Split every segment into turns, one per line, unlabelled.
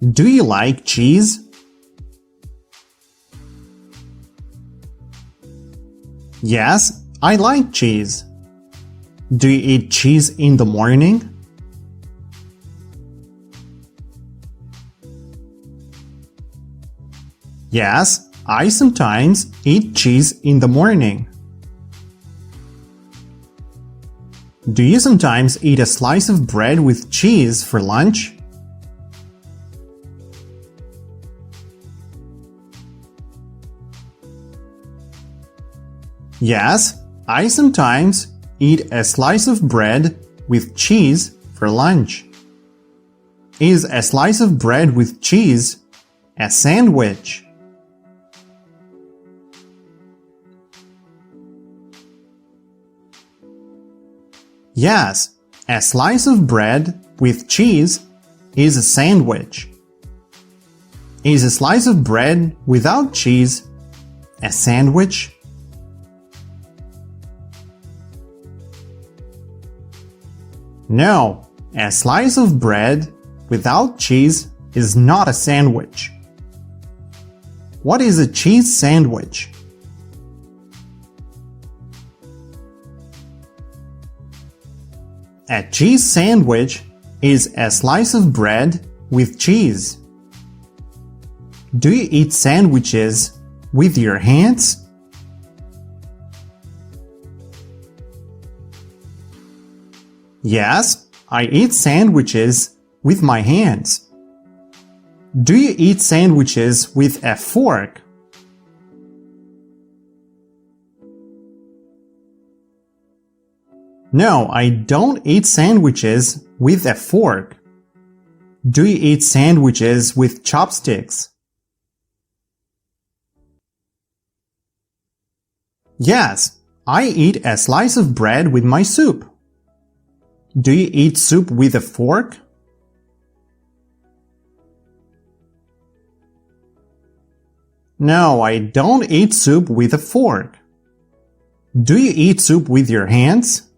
Do you like cheese? Yes, I like cheese. Do you eat cheese in the morning? Yes, I sometimes eat cheese in the morning. Do you sometimes eat a slice of bread with cheese for lunch? Yes, I sometimes eat a slice of bread with cheese for lunch. Is a slice of bread with cheese a sandwich? Yes, a slice of bread with cheese is a sandwich. Is a slice of bread without cheese a sandwich? No, a slice of bread without cheese is not a sandwich. What is a cheese sandwich? A cheese sandwich is a slice of bread with cheese. Do you eat sandwiches with your hands? Yes, I eat sandwiches with my hands. Do you eat sandwiches with a fork? No, I don't eat sandwiches with a fork. Do you eat sandwiches with chopsticks? Yes, I eat a slice of bread with my soup. Do you eat soup with a fork? No, I don't eat soup with a fork. Do you eat soup with your hands?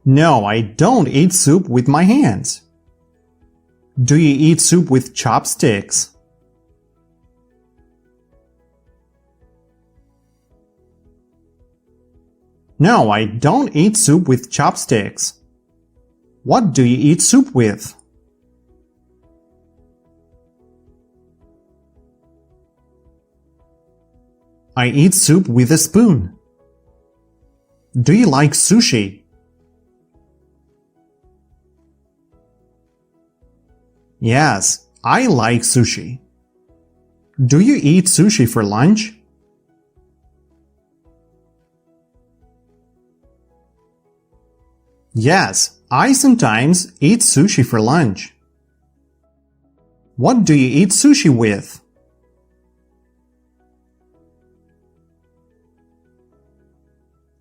No, I don't eat soup with my hands. Do you eat soup with chopsticks? No, I don't eat soup with chopsticks. What do you eat soup with? I eat soup with a spoon. Do you like sushi? Yes, I like sushi. Do you eat sushi for lunch? Yes, I sometimes eat sushi for lunch. What do you eat sushi with?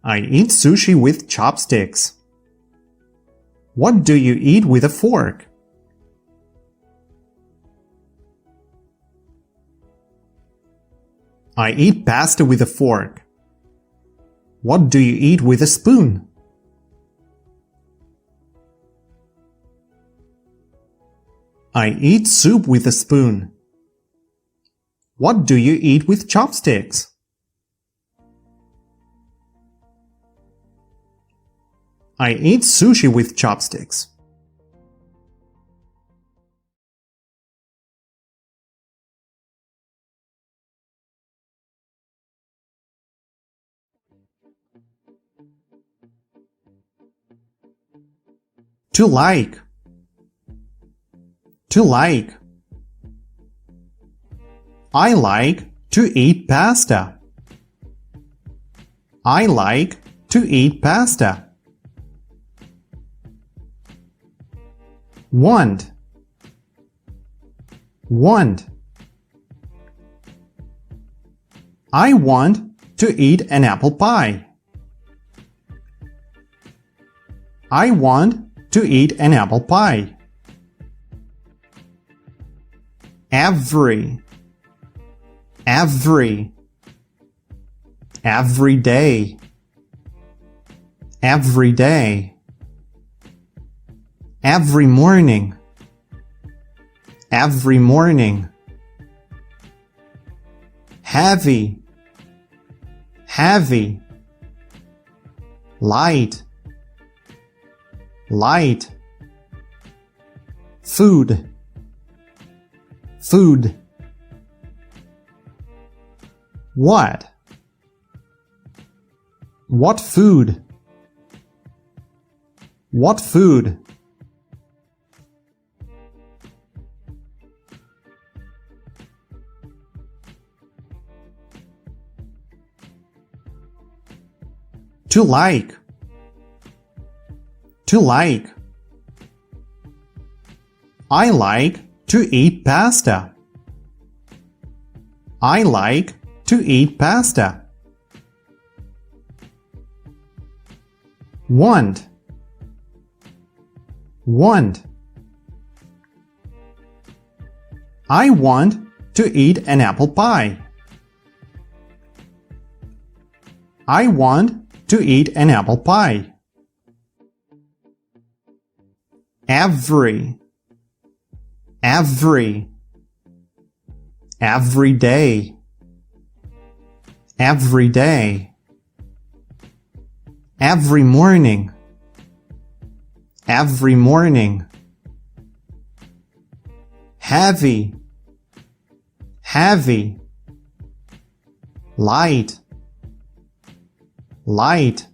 I eat sushi with chopsticks. What do you eat with a fork? I eat pasta with a fork. What do you eat with a spoon? I eat soup with a spoon. What do you eat with chopsticks? I eat sushi with chopsticks. To like. To like. I like to eat pasta. I like to eat pasta. Want. Want. I want to eat an apple pie. I want to eat an apple pie. Every. Every. Every day. every day, every morning, every morning, heavy, heavy, light, light, food, food. What? What food? What food? To like. To like. I like to eat pasta. I like to eat pasta. Want. Want. I want to eat an apple pie. I want to eat an apple pie. Every. Every. Every day. Every day. Every morning. Every morning. Heavy. Heavy. Light. Light.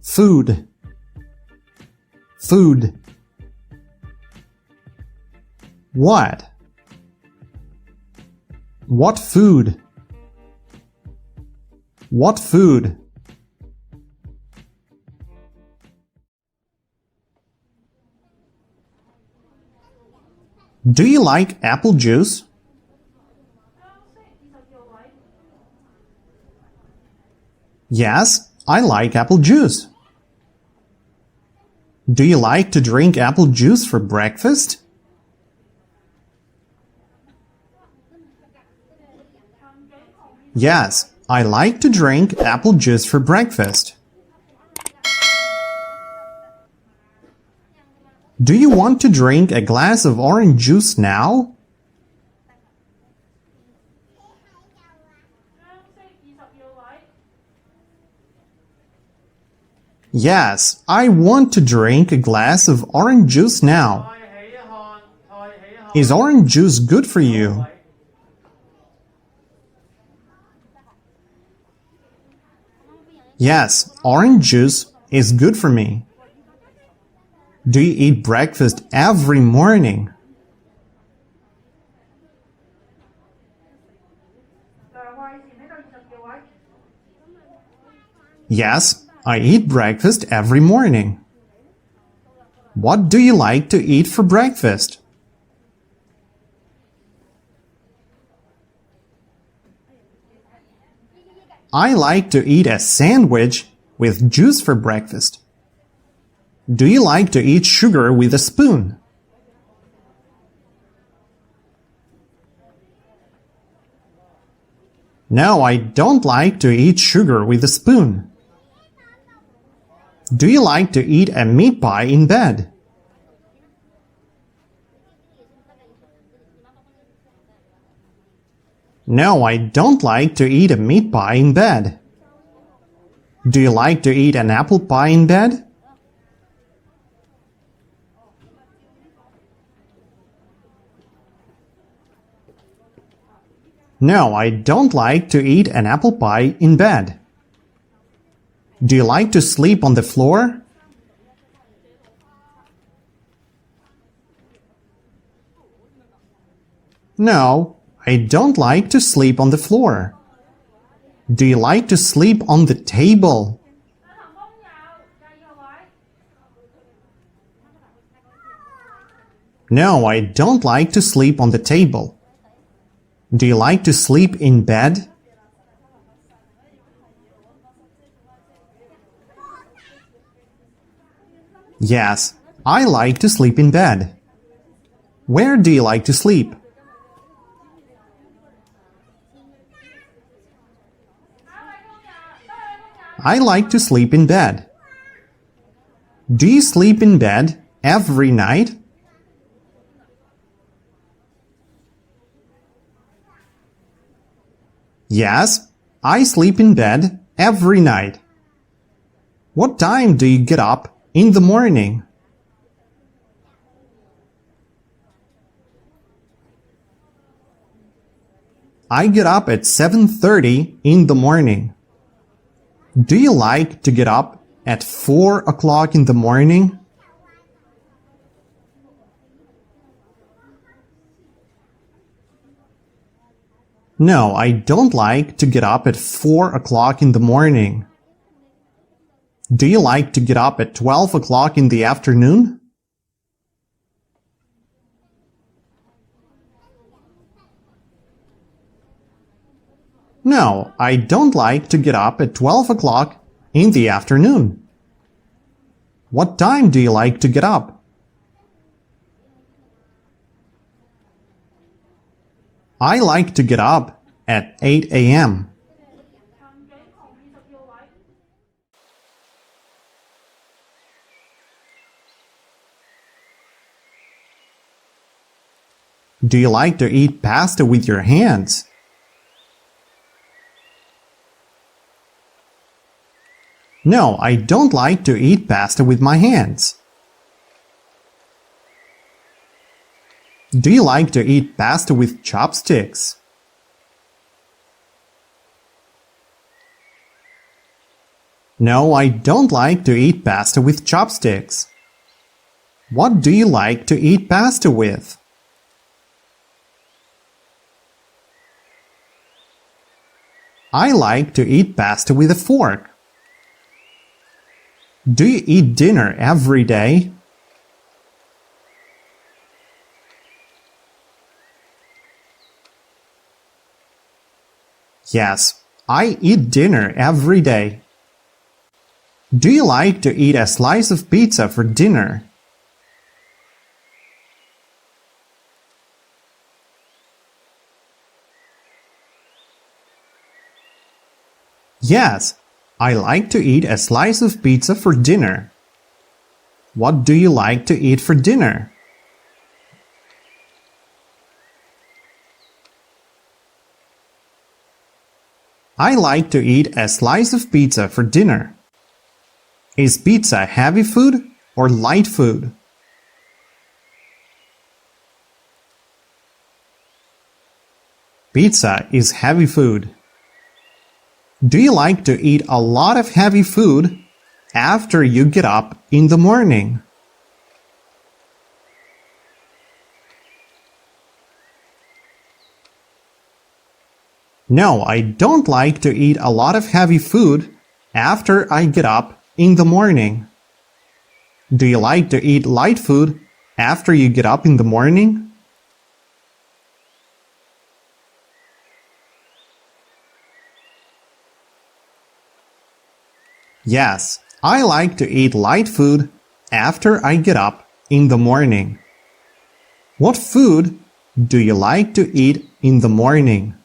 Food. Food. What? What food? What food? Do you like apple juice? Yes, I like apple juice. Do you like to drink apple juice for breakfast? Yes, I like to drink apple juice for breakfast. Do you want to drink a glass of orange juice now? Yes, I want to drink a glass of orange juice now. Is orange juice good for you? Yes, orange juice is good for me. Do you eat breakfast every morning? Yes, I eat breakfast every morning. What do you like to eat for breakfast? I like to eat a sandwich with juice for breakfast. Do you like to eat sugar with a spoon? No, I don't like to eat sugar with a spoon. Do you like to eat a meat pie in bed? No, I don't like to eat a meat pie in bed. Do you like to eat an apple pie in bed? No, I don't like to eat an apple pie in bed. Do you like to sleep on the floor? No, I don't like to sleep on the floor. Do you like to sleep on the table? No, I don't like to sleep on the table. Do you like to sleep in bed? Yes, I like to sleep in bed. Where do you like to sleep? I like to sleep in bed. Do you sleep in bed every night? Yes, I sleep in bed every night. What time do you get up in the morning? I get up at 7:30 in the morning. Do you like to get up at 4 o'clock in the morning? No, I don't like to get up at 4 o'clock in the morning. Do you like to get up at 12 o'clock in the afternoon? No, I don't like to get up at 12 o'clock in the afternoon. What time do you like to get up? I like to get up at 8 a.m. Do you like to eat pasta with your hands? No, I don't like to eat pasta with my hands. Do you like to eat pasta with chopsticks? No, I don't like to eat pasta with chopsticks. What do you like to eat pasta with? I like to eat pasta with a fork. Do you eat dinner every day? Yes, I eat dinner every day. Do you like to eat a slice of pizza for dinner? Yes, I like to eat a slice of pizza for dinner. What do you like to eat for dinner? I like to eat a slice of pizza for dinner. Is pizza heavy food or light food? Pizza is heavy food. Do you like to eat a lot of heavy food after you get up in the morning? No, I don't like to eat a lot of heavy food after I get up in the morning. Do you like to eat light food after you get up in the morning? Yes, I like to eat light food after I get up in the morning. What food do you like to eat in the morning?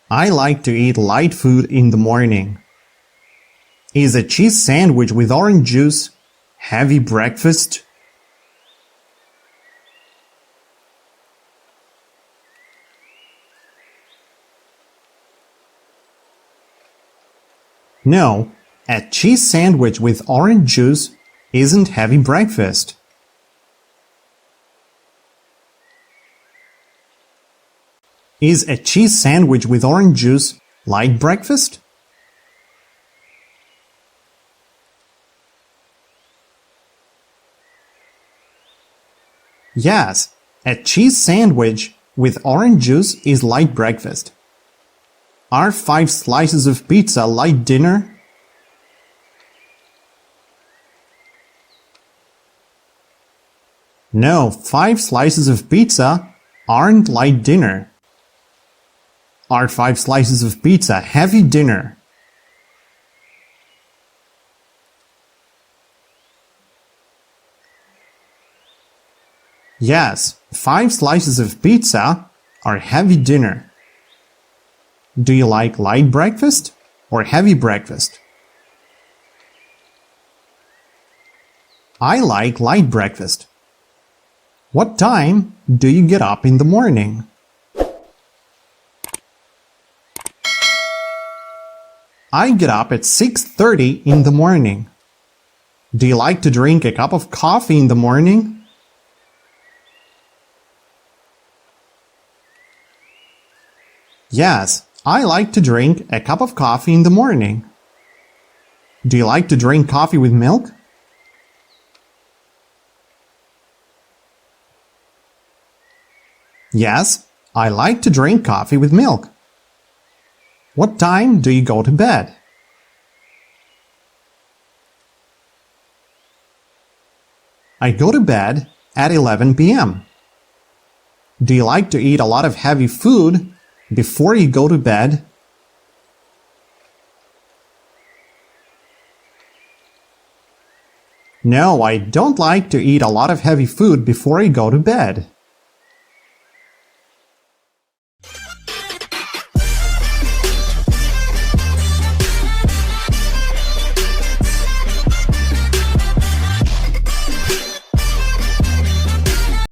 I like to eat light food in the morning. Is a cheese sandwich with orange juice heavy breakfast? No, a cheese sandwich with orange juice isn't heavy breakfast. Is a cheese sandwich with orange juice light breakfast? Yes, a cheese sandwich with orange juice is light breakfast. Are 5 slices of pizza light dinner? No, 5 slices of pizza aren't light dinner. Are 5 slices of pizza heavy dinner? Yes, 5 slices of pizza or heavy dinner? Do you like light breakfast or heavy breakfast? I like light breakfast. What time do you get up in the morning? I get up at 6:30 in the morning. Do you like to drink a cup of coffee in the morning? Yes, I like to drink a cup of coffee in the morning. Do you like to drink coffee with milk? Yes, I like to drink coffee with milk. What time do you go to bed? I go to bed at 11 p.m. Do you like to eat a lot of heavy food before you go to bed? No, I don't like to eat a lot of heavy food before I go to bed.